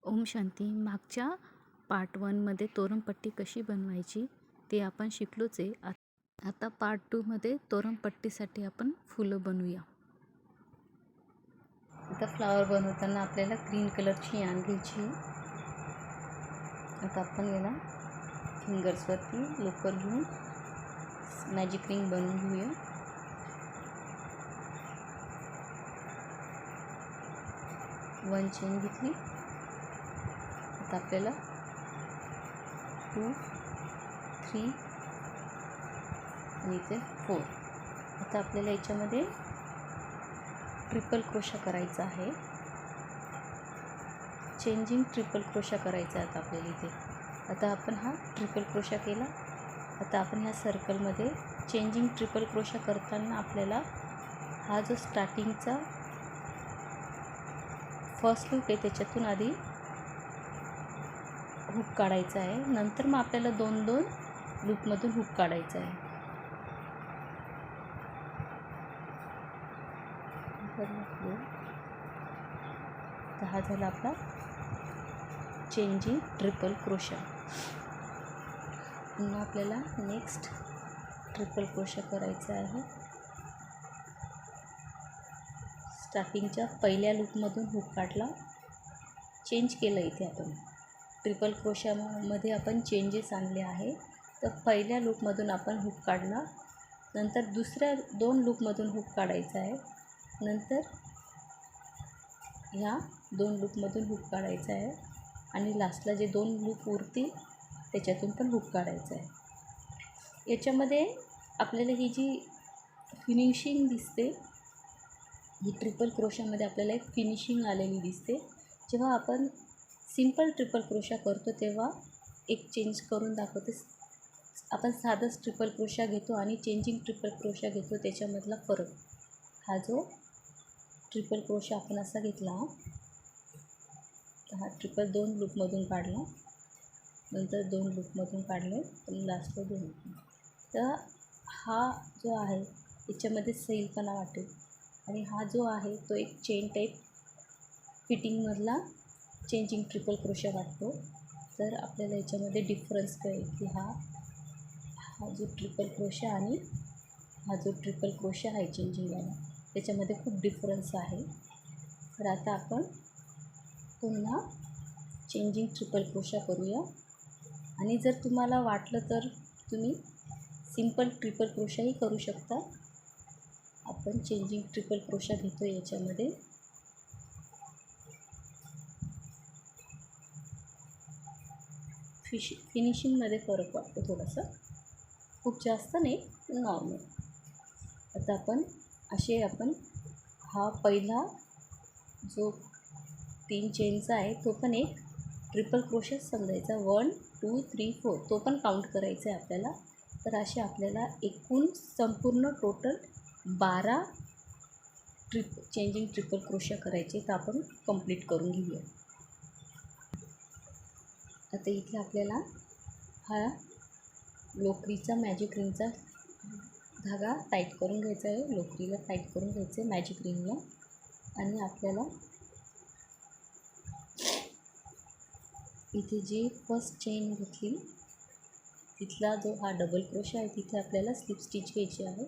ओम शांती. मागच्या पार्ट 1मध्ये तोरणपट्टी कशी बनवायची ते आपण शिकलोच आहे. आता पार्ट 2मध्ये तोरणपट्टीसाठी आपण फुलं बनवूया. आता फ्लावर बनवताना आपल्याला ग्रीन कलरची यान घ्यायची. आता आपण याला फिंगर्सवरती लोकर घेऊन मॅजिक रिंग बनवून घेऊया. वन चेन घेतली. आता आपल्याला 2, 3 आणि इथे 4. आता आपल्याला याच्यामध्ये ट्रिपल क्रोशा करायचा आहे. चेंजिंग ट्रिपल क्रोशा करायचा आहे आता आपल्याला इथे. आता आपण हा ट्रिपल क्रोशा केला. आता आपण ह्या सर्कलमध्ये चेंजिंग ट्रिपल क्रोशा करताना आपल्याला हा जो स्टार्टिंगचा फर्स्ट लूप आहे त्याच्यातून आधी हुक काढायचा आहे. नंतर मग आपल्याला 2-2 लूपमधून हुक काढायचा आहे. तर हा झाला आपला चेंजिंग ट्रिपल क्रोशा. पुन्हा आपल्याला नेक्स्ट ट्रिपल क्रोशा करायचा आहे. स्टार्टिंगच्या पहिल्या लूपमधून हुक काढला, चेंज केलं. इथे आपण ट्रिपल क्रोशामध्ये आपण चेंजेस आणले आहे. तर पहिल्या लूपमधून आपण हुक काढला, नंतर दुसऱ्या 2 लूपमधून हुक काढायचा आहे, नंतर ह्या 2 लूपमधून हुक काढायचा आहे आणि लास्टला जे 2 लूप उरतील त्याच्यातून पण हुक काढायचा आहे. याच्यामध्ये आपल्याला ही जी फिनिशिंग दिसते, ही ट्रिपल क्रोशामध्ये आपल्याला एक फिनिशिंग आलेली दिसते. जेव्हा आपण सिंपल ट्रिपल क्रोशा करतो तेव्हा एक चेंज करून दाखवते. आपण साधंच ट्रिपल क्रोशा घेतो आणि चेंजिंग ट्रिपल क्रोशा घेतो, त्याच्यामधला फरक. हा जो ट्रिपल क्रोशा आपण असा घेतला, तर हा ट्रिपल 2 लूपमधून काढला, नंतर 2 लूपमधून काढले आणि लास्टला 2. तर हा जो आहे याच्यामध्ये सैलपणा वाटेल आणि हा जो आहे तो एक चेन टाईप फिटिंगमधला चेंजिंग ट्रिपल क्रोशा वाटतो. तर आपल्याला याच्यामध्ये डिफरन्स कळेल की हा जो ट्रिपल क्रोशा आणि हा जो ट्रिपल क्रोशा आहे चेंजिंगवाला, त्याच्यामध्ये खूप डिफरन्स आहे. तर आता आपण पुन्हा चेंजिंग ट्रिपल क्रोशा करूया. आणि जर तुम्हाला वाटलं तर तुम्ही सिंपल ट्रिपल क्रोशाही करू शकता. आपण चेंजिंग ट्रिपल क्रोशा घेतो याच्यामध्ये. फिनिशिंगमध्ये फरक वाटतो थोडासा, खूप जास्त नाही, नॉर्मल. आता आपण हा पहिला जो 3 चेनचा आहे तो पण एक ट्रिपल क्रोशाच समजायचा. 1, 2, 3, 4 तो पण काउंट करायचा आहे आपल्याला. तर असे आपल्याला एकूण संपूर्ण टोटल 12 चेंजिंग ट्रिपल क्रोशा करायचे. तर आपण कंप्लीट करून घेऊया. आता इथे आपल्याला हा लोकरीचा मॅजिक रिंगचा धागा टाईट करून घ्यायचा आहे. लोकरीला टाईट करून घ्यायचं आहे मॅजिक रिंगला. आणि आपल्याला इथे जी फर्स्ट चेन घेतली तिथला जो हा डबल क्रोशा आहे तिथे आपल्याला स्लिप स्टिच घ्यायची आहे.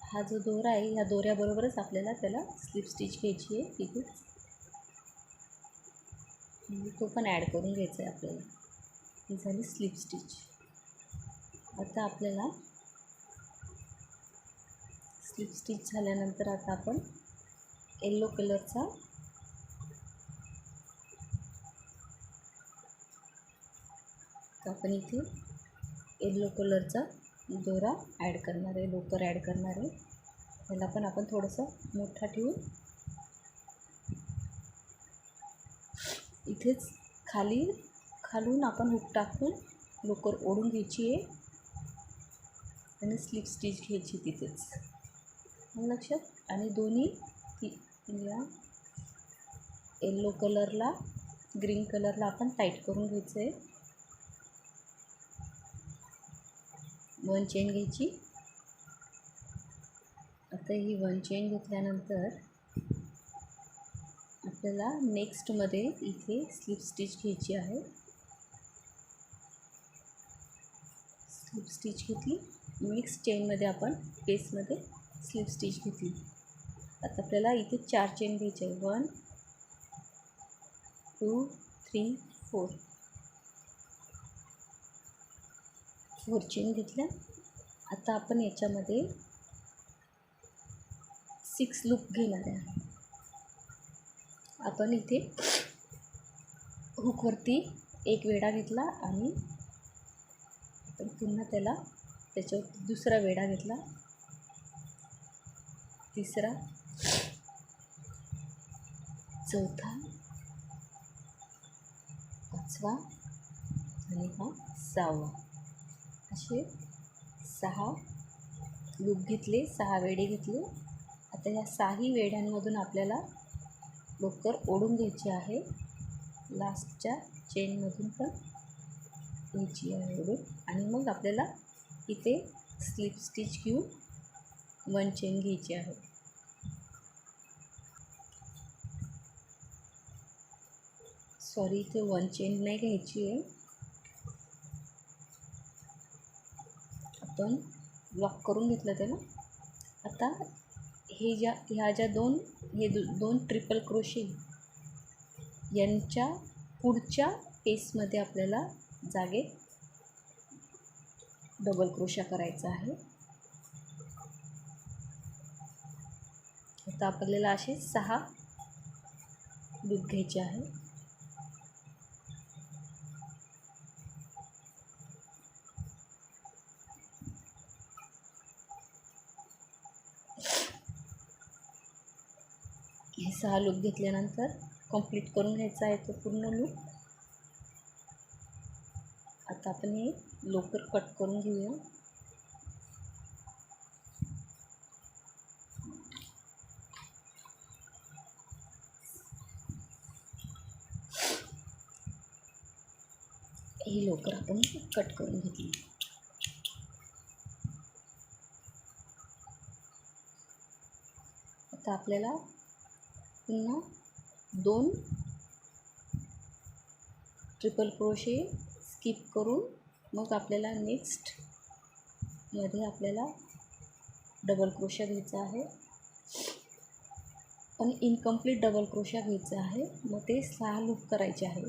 हा जो दोरा आहे ह्या दोऱ्याबरोबरच आपल्याला त्याला स्लिप स्टिच घ्यायची आहे तिथेच. तो पण ॲड करून घ्यायचा आहे आपल्याला. ही झाली स्लिप स्टिच. आता आपल्याला स्लिप स्टिच झाल्यानंतर आता आपण येलो कलरचा इथे येलो कलरचा दोरा ॲड करणार आहे, लोकर ॲड करणार आहे. त्याला पण आपण थोडंसं मोठा ठेवून इथेच खालून आपण हुक टाकून लोकर ओढून घ्यायची आहे आणि स्लिप स्टिच घ्यायची तिथेच, लक्षात. आणि दोन्ही या येलो कलरला ग्रीन कलरला आपण टाईट करून घ्यायचं आहे. 1 चेन घ्यायची. आता ही 1 चेन घेतल्यानंतर आपल्याला नेक्स्टमध्ये इथे स्लिप स्टिच घ्यायची आहे. स्लिप स्टिच घेतली. नेक्स्ट चेनमध्ये आपण पेसमध्ये स्लिप स्टिच घेतली. आता आपल्याला इथे 4 चेन घ्यायचे आहे. 1 2 3 4 4 चेन घेतल्या. आता आपण याच्यामध्ये 6 लूप घेणार आहे. आपण इथे हुकवरती एक वेढा घेतला आणि आपण पुन्हा त्याच्यावर दुसरा वेढा घेतला, तिसरा, चौथा, पाचवा आणि हा 6वा. असे 6 लूप घेतले, 6 वेढे घेतले. आता या 6ही वेढ्यांमधून आपल्याला लोकर ओढून घ्यायची आहे. लास्टच्या चेनमधून पण घ्यायची आहे ओढून. आणि मग आपल्याला इथे स्लिप स्टिच घेऊन 1 चेन घ्यायची आहे. सॉरी, इथे 1 चेन नाही घ्यायची आहे. आपण लॉक करून घेतलं त्याला. आता ह्या ज्या दोन ट्रिपल क्रोशे यांच्या पुढच्या पेसमध्ये आपल्याला जागेत डबल क्रोशा करायचा आहे. आता आपल्याला असे 6 लूप घ्यायचे आहे. हे 6 लूप घेतल्यानंतर कंप्लीट करून घ्यायचा आहे तो पूर्ण लूप. आता आपण हे लोकर कट करून घेऊया. ही लोकर आपण कट करून घेतली. आता आपल्याला पुन्हा 2 ट्रिपल क्रोशे स्किप करून मग आपल्याला नेक्स्टमध्ये आपल्याला डबल क्रोशा घ्यायचा आहे. पण इनकम्प्लीट डबल क्रोशा घ्यायचा आहे. मग ते 6 लूप करायचे आहे.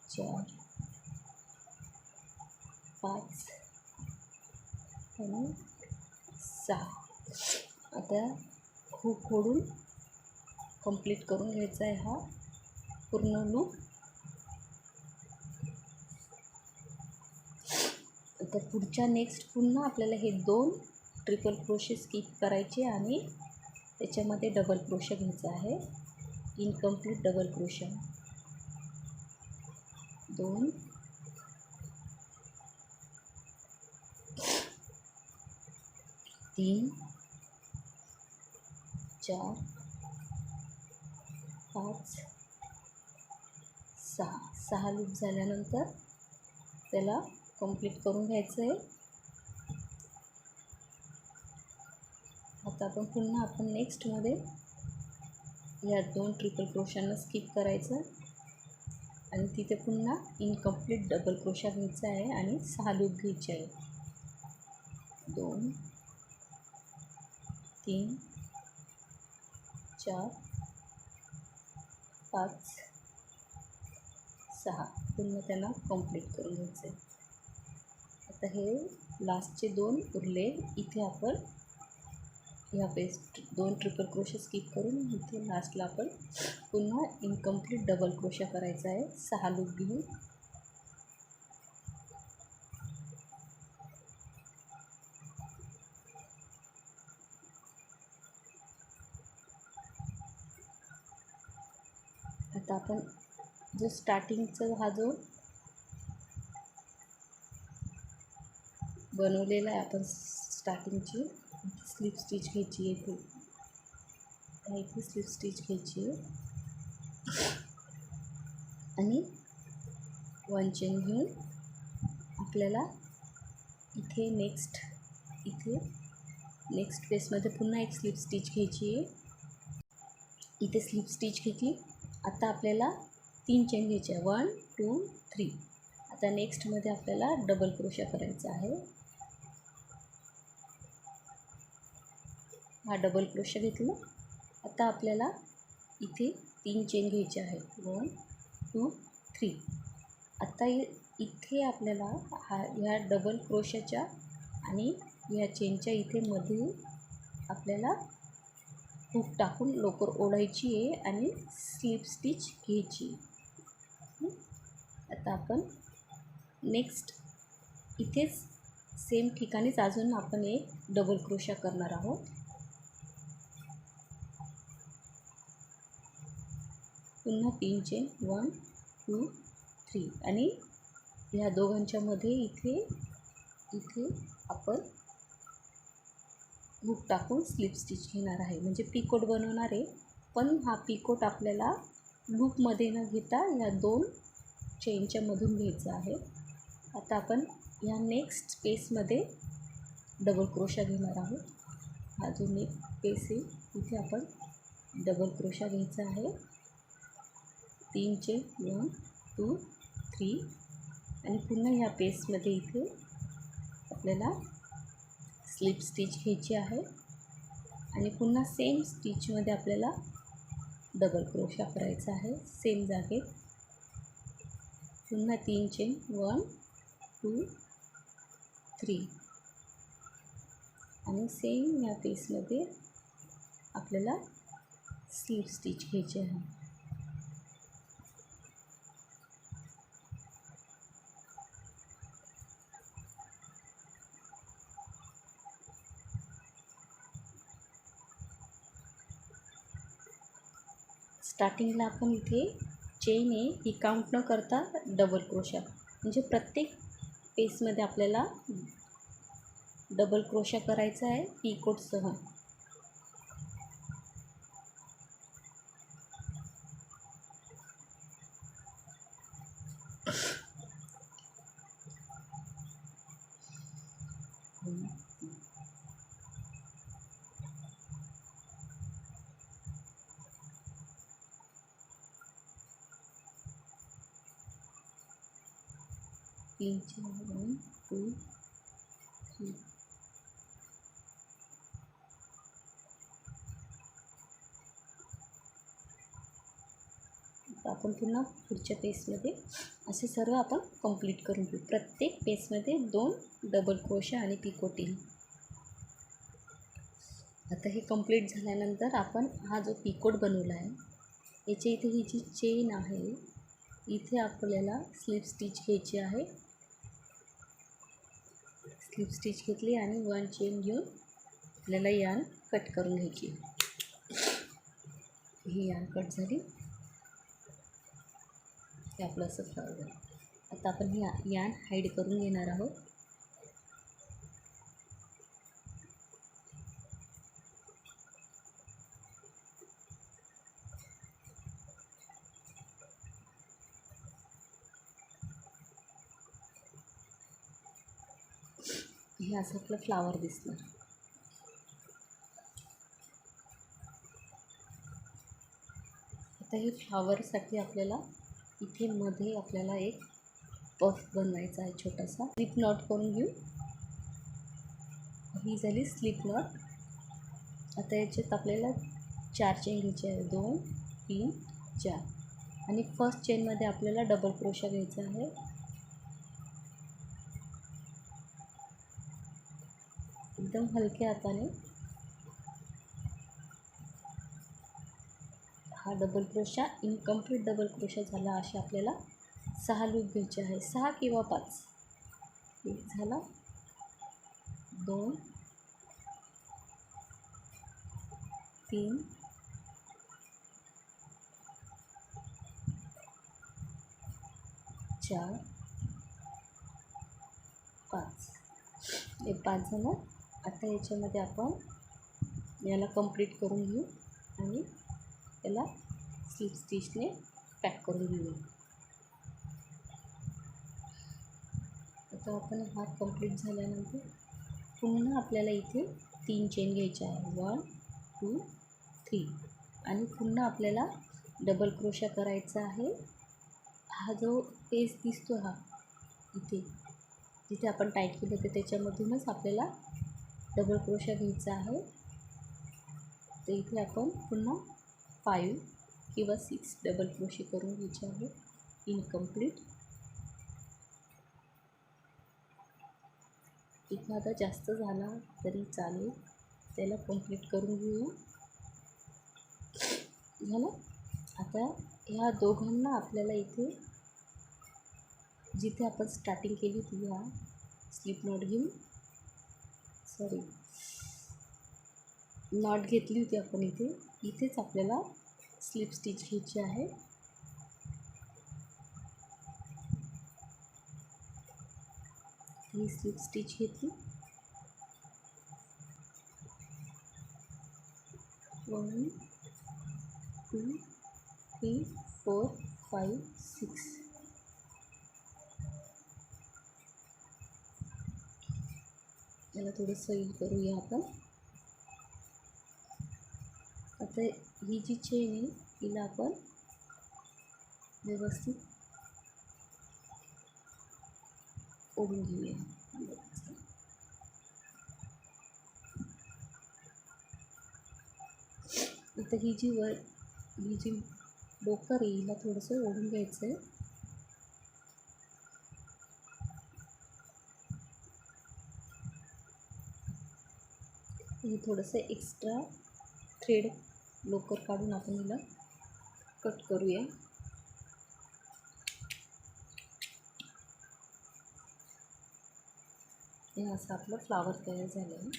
4 5 आणि 6. आता हुक ओढून कंप्लीट करून घ्यायचा आहे हा पूर्ण लूप. आता पुढच्या नेक्स्ट पुन्हा आपल्याला हे 2 ट्रिपल क्रोशे स्किप करायचे आणि त्याच्यामध्ये डबल क्रोशा घ्यायचा आहे. इनकम्प्लीट डबल क्रोशा 2 3 4 5 6 लूप झाल्यानंतर त्याला कंप्लीट करून घ्यायचं आहे. आता आपण नेक्स्टमध्ये या 2 ट्रिपल क्रोशांना स्किप करायचं आणि तिथे पुन्हा इनकम्प्लीट डबल क्रोशा घ्यायचा आहे आणि 6 लूप घ्यायचे आहे. 2 3 4 5 6 पुन्हा त्यांना कंप्लीट करून घ्यायचं आहे. आता हे लास्टचे 2 उरले. इथे आपण ह्या 2 ट्रिपल क्रोशे स्किप करून इथे लास्टला आपण पुन्हा इनकम्प्लीट डबल क्रोशा करायचा आहे 6 लूप घेऊन. आता आपण जो स्टार्टिंगचा हा जो बनवलेला आहे आपण स्टार्टिंगची स्लिप स्टिच घ्यायची आहे. इथे स्लिप स्टिच घ्यायची आहे आणि 1 चेन घेऊन आपल्याला इथे नेक्स्ट पेजमध्ये पुन्हा एक स्लिप स्टिच घ्यायची आहे. इथे स्लिप स्टिच घेतली. आता आपल्याला 3 चेन घ्यायचे आहे, 1 2 3. आता नेक्स्टमध्ये आपल्याला डबल क्रोशा करायचा आहे. हा डबल क्रोशा घेतला. आता आपल्याला इथे 3 चेन घ्यायचे आहे, 1 2 3. आता इथे आपल्याला ह्या डबल क्रोशाच्या आणि ह्या चेनच्या इथे मध्ये आपल्याला हुक टाकून लोकर ओढायची आहे आणि स्लिप स्टिच घ्यायची. आता आपण नेक्स्ट इथेच सेम ठिकाणीच अजून आपण एक डबल क्रोशा करणार आहोत. पुन्हा 3 चेन, 1 2 3. आणि ह्या दोघांच्या मध्ये इथे आपण हुक टाकून स्लिप स्टिच घेणार आहे, म्हणजे पिकोट बनवणार आहे. पण हा पिकोट आपल्याला लूपमध्ये न घेता या 2 चेनच्या मधून घ्यायचा आहे. आता आपण ह्या नेक्स्ट पेसमध्ये डबल क्रोशा घेणार आहोत. हा जो एक पेस आहे इथे आपण डबल क्रोशा घ्यायचा आहे. 3 चेन, 1 2 3. आणि पुन्हा ह्या पेसमध्ये इथे आपल्याला स्लिप स्टिच घ्यायची आहे आणि पुन्हा सेम स्टिचमध्ये आपल्याला डबल क्रोशा करायचा आहे सेम जागेत. पुन्हा 3 चेन, 1 2 3. आणि सेम या पेसमध्ये आपल्याला स्लिप स्टिच घ्यायचे आहे. स्टार्टिंगला आपण इथे चेन आहे ही काउंट न करता डबल क्रोशा, म्हणजे प्रत्येक पेसमध्ये आपल्याला डबल क्रोशा करायचा आहे पिकोटसह. तीन चेन, 1 2 3. आपण पुन्हा पुढच्या पेसमध्ये असे सर्व आपण कंप्लीट करून घेऊ. प्रत्येक पेसमध्ये 2 डबल क्रोशा आणि पिकोट येईल. आता हे कंप्लीट झाल्यानंतर आपण हा जो पिकोट बनवला आहे याच्या इथे ही जी चेन आहे इथे आपल्याला स्लिप स्टिच घ्यायची आहे. स्लिप स्टिच घेतली आणि 1 चेन घेऊन आपल्याला यार्न कट करून घ्यायची. ही यार्न कट झाली. हे आपलं असं फ्लॉवर झालं. आता आपण ही यार्न हाईड करून घेणार आहोत. हे असं आपलं फ्लावर दिसणार. आता हे फ्लावरसाठी आपल्याला इथे मध्ये आपल्याला एक पफ बनवायचा आहे छोटासा. स्लिप नॉट करून घेऊ. ही झाली स्लिप नॉट. आता याच्यात आपल्याला 4 चेन घ्यायचे आहे, 2 3 4. आणि फर्स्ट चेनमध्ये आपल्याला डबल क्रोशा घ्यायचा आहे. एकदम हलक्या हाताने हा double crochet incomplete double crochet झाला. असे आपल्याला 6 लूप घ्यायचे आहे, 6 किंवा 5. एक झाला, 2 3 4 5. हे 5 झालं. आता याच्यामध्ये आपण याला कंप्लीट करून घेऊ आणि याला स्लिप स्टिचने पॅक करून घेऊ. आता आपण हा कंप्लीट झाल्यानंतर पुन्हा आपल्याला इथे 3 चेन घ्यायच्या आहे. 1 2 3 आणि पुन्हा आपल्याला डबल क्रोशा करायचा आहे. हा जो पेज दिसतो हा इथे जिथे आपण टाईट केलं होतं त्याच्यामधूनच आपल्याला डबल क्रोशा घ्यायचा आहे. तर इथे आपण पुन्हा 5 किंवा 6 डबल क्रोशे करून घ्यायचे आहे. इनकम्प्लीट. एखादा जास्त झाला तरी चालेल, त्याला कंप्लीट करून घेऊया. झालं. आता ह्या दोघांना आपल्याला इथे जिथे आपण स्टार्टिंग केली होती ह्या स्लिप नॉट घेऊन नॉट घेतली होती आपण इथेच आपल्याला स्लिप स्टिच घ्यायची आहे. ही स्लिप स्टिच घेतली. 1 2 3 4 5 6 याला थोडं सैल करूया आपण. आता ही जी चेन आहे हिला आपण व्यवस्थित ओढून घेऊया. आता ही जी डोकर आहे हिला थोडंसं ओढून घ्यायचं आहे. हे थोडंसं एक्स्ट्रा थ्रेड लोकर काढून आपण हिला कट करूया. हे असं आपलं फ्लावर तयार झालं आहे.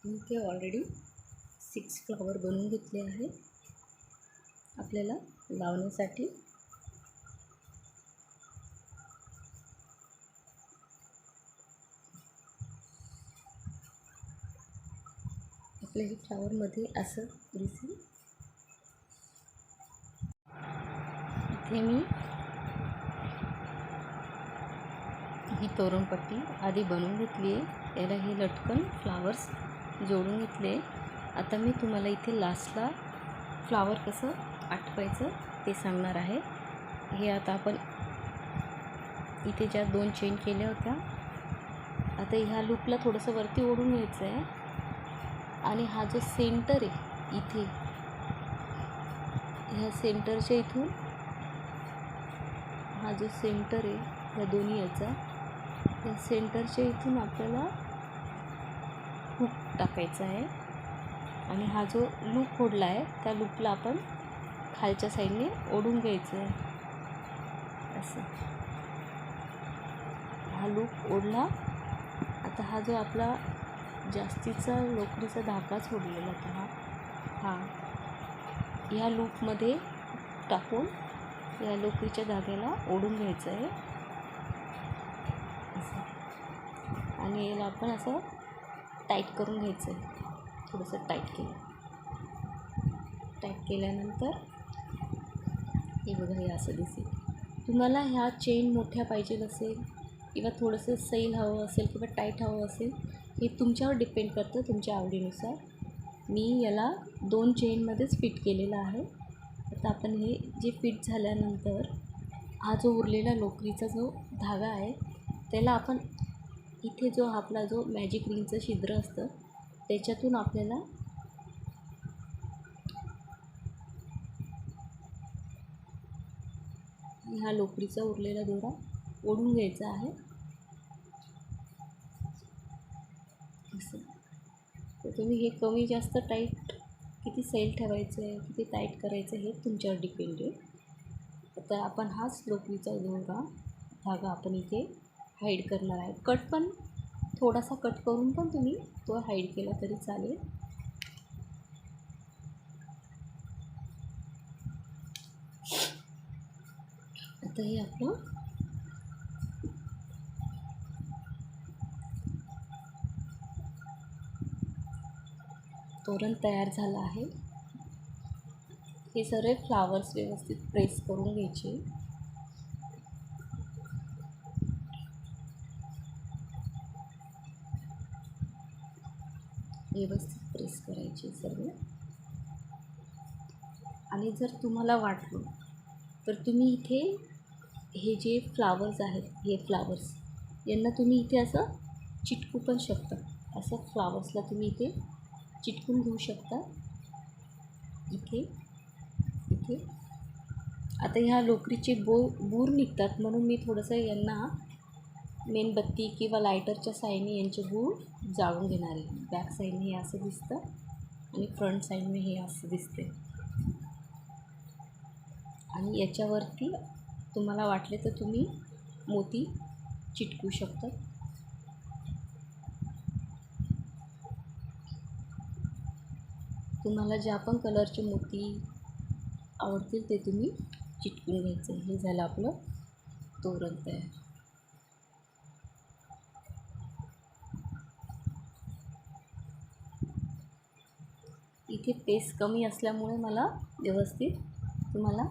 मी ते ऑलरेडी 6 फ्लावर बनवून घेतले आहे आपल्याला लावण्यासाठी. आपल्या हे फ्लावरमध्ये असं दिसेल. इथे मी ही तोरणपट्टी आधी बनवून घेतली आहे. याला हे लटकन फ्लावर्स जोडून घेतले. आता मी तुम्हाला इथे लास्टला फ्लावर कसं आटवायचं ते सांगणार आहे. हे आता आपण इथे ज्या 2 चेन केल्या होत्या आता ह्या लूपला थोडंसं वरती ओढून घ्यायचं आहे आणि हा जो सेंटर आहे इथे ह्या सेंटरच्या इथून हा जो सेंटर आहे ह्या दोन्ही याचा त्या सेंटरच्या इथून आपल्याला हुक टाकायचा आहे आणि हा जो लूप ओढला आहे त्या लूपला आपण खालच्या साईडने ओढून घ्यायचं आहे. असं हा लूप ओढला. आता हा जो आपला जास्तीचा लोकरीचा धागा सोडलेला होता हा ह्या लूपमध्ये टाकून या लोकरीच्या धाग्याला ओढून घ्यायचं आहे असं. आणि याला आपण असं टाईट करून घ्यायचं आहे. थोडंसं टाईट केल्यानंतर हे बघा हे असं दिसेल. तुम्हाला ह्या चेन मोठ्या पाहिजे असेल किंवा थोडंसं सैल हवं असेल किंवा टाईट हवं असेल हे तुमच्यावर डिपेंड करतं, तुमच्या आवडीनुसार. मी याला 2 चेनमध्येच फिट केलेलं आहे. आता आपण हे जे फिट झाल्यानंतर हा जो उरलेला लोकरीचा जो धागा आहे त्याला आपण इथे जो आपला जो मॅजिक रिंगचं छिद्र असतं त्याच्यातून आपल्याला ह्या लोकरीचा उरलेला दोरा ओढून घ्यायचा आहे असं. तर तुम्ही हे कमी जास्त टाईट किती सैल ठेवायचं आहे किती टाईट करायचं हे तुमच्यावर डिपेंड आहे. आता आपण हाच लोकरीचा धागा आपण इथे हाईड करणार आहे. कट पण थोडासा कट करून पण तुम्ही तो हाईड केला तरी चालेल. आता हे आपलं तोरण तयार झालं आहे. हे सर्व फ्लावर्स व्यवस्थित प्रेस करून घ्यायचे. व्यवस्थित प्रेस करायचे सर्व. आणि जर तुम्हाला वाटलं तर तुम्ही इथे हे जे फ्लावर्स आहेत, हे फ्लावर्स यांना तुम्ही इथे असं चिटकू पण शकता. असं फ्लावर्सला तुम्ही इथे चिटकून घेऊ शकता. इथे इथे आता ह्या लोकरीचे बूर निघतात, म्हणून मी थोडंसं यांना मेणबत्ती किंवा लायटरच्या साहाय्याने यांचे बूर जाळून घेणार आहे. बॅक साईडने हे असं दिसतं आणि फ्रंट साईडने हे असं दिसते. आणि याच्यावरती तुम्हाला वाटले तर तुम्ही मोती चिटकू शकता. तुम्हाला ज्या पण कलरचे मोती आवडतील ते तुम्ही चिटकून घ्यायचे. हे झालं आपलं तोरण तयार. इथे पेस कमी असल्यामुळे मला व्यवस्थित तुम्हाला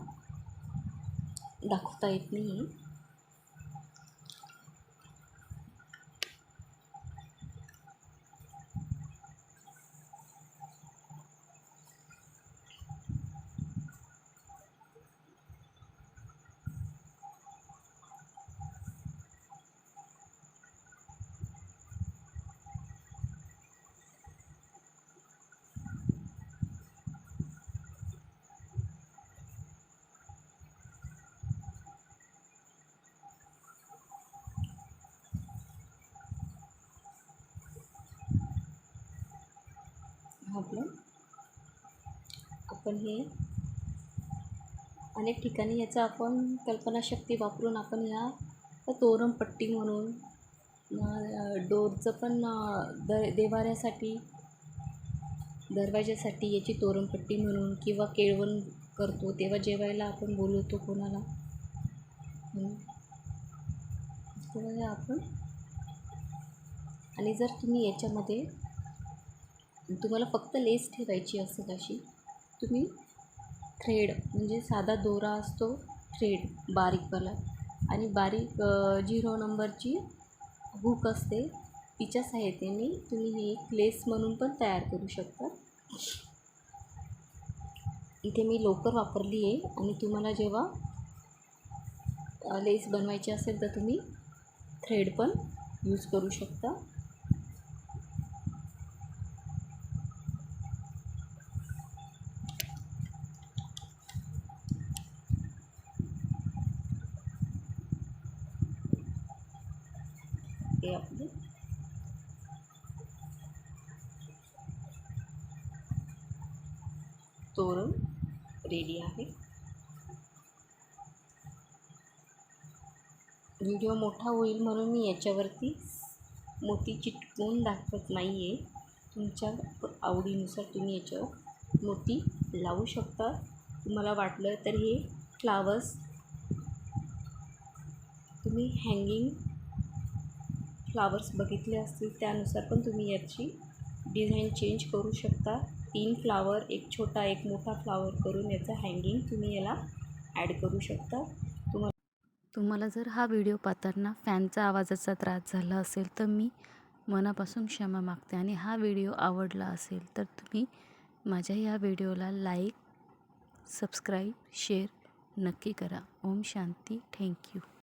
दाखवता येत नाही. आपण हे अनेक ठिकाणी याचा आपण कल्पनाशक्ती वापरून आपण ह्या तोरणपट्टी म्हणून डोरचं पण देवाऱ्यासाठी दरवाजासाठी याची तोरणपट्टी म्हणून किंवा केळवण करतो तेव्हा जेवायला आपण बोलवतो कोणाला, तेव्हा आपण. आणि जर तुम्ही याच्यामध्ये तुम्हाला फक्त लेस ठेवायची असेल अशी, तुम्ही थ्रेड म्हणजे साधा दोरा असतो थ्रेड बारीकवाला, आणि बारीक 0 नंबरची हुक असते, तिच्या सहाय्यतेने तुम्ही ही एक लेस म्हणून पण तयार करू शकता. इथे मी लोकर वापरली आहे. आणि तुम्हाला जेव्हा लेस बनवायची असेल तर तुम्ही थ्रेड पण यूज करू शकता. हे आपले तोरण रेडी आहे. व्हिडिओ मोठा होईल म्हणून मी याच्यावरती मोती चिटकवून दाखवत नाही आहे. तुमच्या आवडीनुसार तुम्ही याच्यावर मोती लावू शकता. तुम्हाला वाटलं तर हे फ्लावर्स तुम्ही हँगिंग फ्लावर्स बघितले असतील त्यानुसार पण तुम्ही याची डिझाईन चेंज करू शकता. 3 फ्लावर, एक छोटा एक मोठा फ्लावर करून याचं हँगिंग तुम्ही याला ॲड करू शकता. तुम्हाला जर हा व्हिडिओ पाहताना फॅनचा आवाजाचा त्रास झाला असेल तर मी मनापासून क्षमा मागते. आणि हा व्हिडिओ आवडला असेल तर तुम्ही माझ्या ह्या व्हिडिओला लाईक, सबस्क्राईब, शेअर नक्की करा. ओम शांती. थँक्यू.